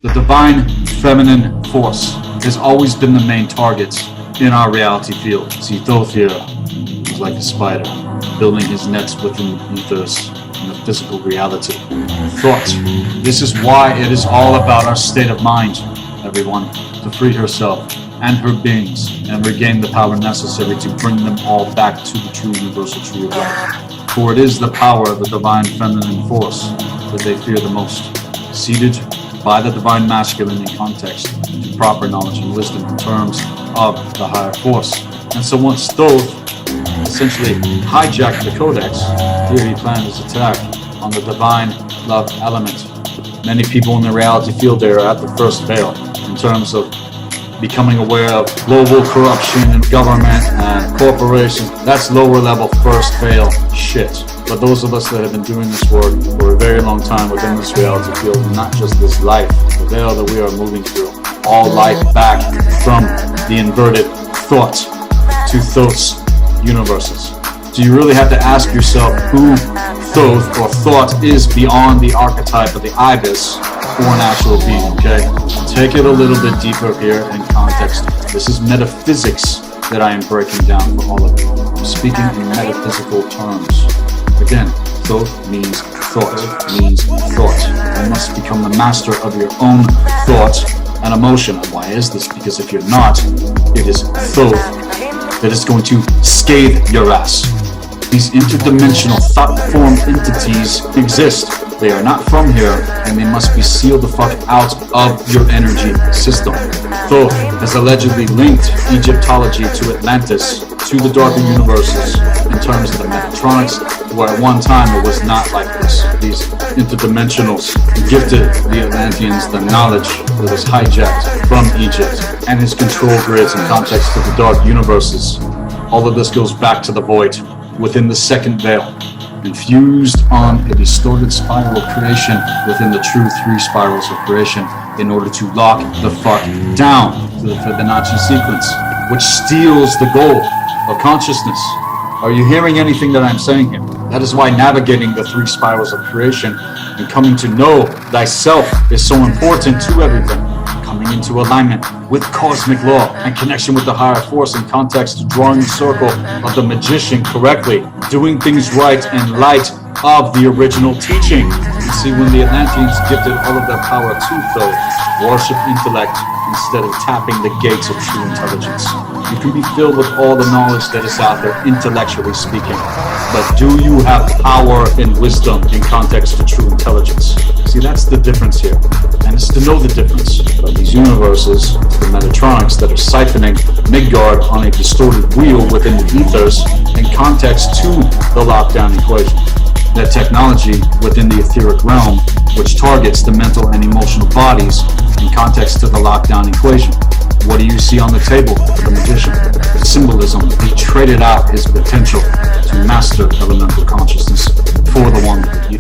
The divine feminine force has always been the main target in our reality field. See, Thoth here is like a spider, building his nets within the ethers and the physical reality. Thought. This is why it is all about our state of mind, everyone, to free herself and her beings and regain the power necessary to bring them all back to the true universal tree of life. For it is the power of the divine feminine force that they fear the most, seated by the divine masculine in context to proper knowledge and wisdom in terms of the higher force. And so once Thoth essentially hijacked the codex, here he planned his attack on the divine love element. Many people in the reality field there are at the first veil in terms of becoming aware of global corruption and government and corporations. That's lower level first veil shit. But those of us that have been doing this work for a very long time within this reality field, not just this life, the veil that we are moving through, all life back from the inverted thought to Thoth's universes. So you really have to ask yourself who Thoth or thought is beyond the archetype of the ibis or an actual being, okay? Take it a little bit deeper here in context. This is metaphysics that I am breaking down for all of you. I'm speaking in metaphysical terms. Again, Thoth means thought, means thought. You must become the master of your own thought and emotion. Why is this? Because if you're not, it is Thoth that is going to scathe your ass. These interdimensional thought-formed entities exist. They are not from here, and they must be sealed the fuck out of your energy system. Thoth has allegedly linked Egyptology to Atlantis, to the darker universes, in terms of the Metatronics, where at one time it was not like this. These interdimensionals gifted the Atlanteans the knowledge that was hijacked from Egypt and its control grids in context of the dark universes. All of this goes back to the void within the second veil, infused on a distorted spiral of creation within the true three spirals of creation in order to lock the fuck down to the Fibonacci sequence, which steals the gold of consciousness. Are you hearing anything that I'm saying here? That is why navigating the three spirals of creation and coming to know thyself is so important to everything. Coming into alignment with cosmic law and connection with the higher force in context to drawing the circle of the magician correctly, doing things right in light of the original teaching. You see, when the Atlanteans gifted all of their power to Thoth, worship intellect instead of tapping the gates of true intelligence. You can be filled with all the knowledge that is out there, intellectually speaking, but do you have power and wisdom in context to true intelligence? See, that's the difference here. And it's to know the difference of these universes, the Metatronics that are siphoning Midgard on a distorted wheel within the ethers in context to the lockdown equation. That technology within the etheric realm, which targets the mental and emotional bodies in context to the lockdown equation. What do you see on the table for the magician? The symbolism. He traded out his potential to master elemental consciousness for the one that you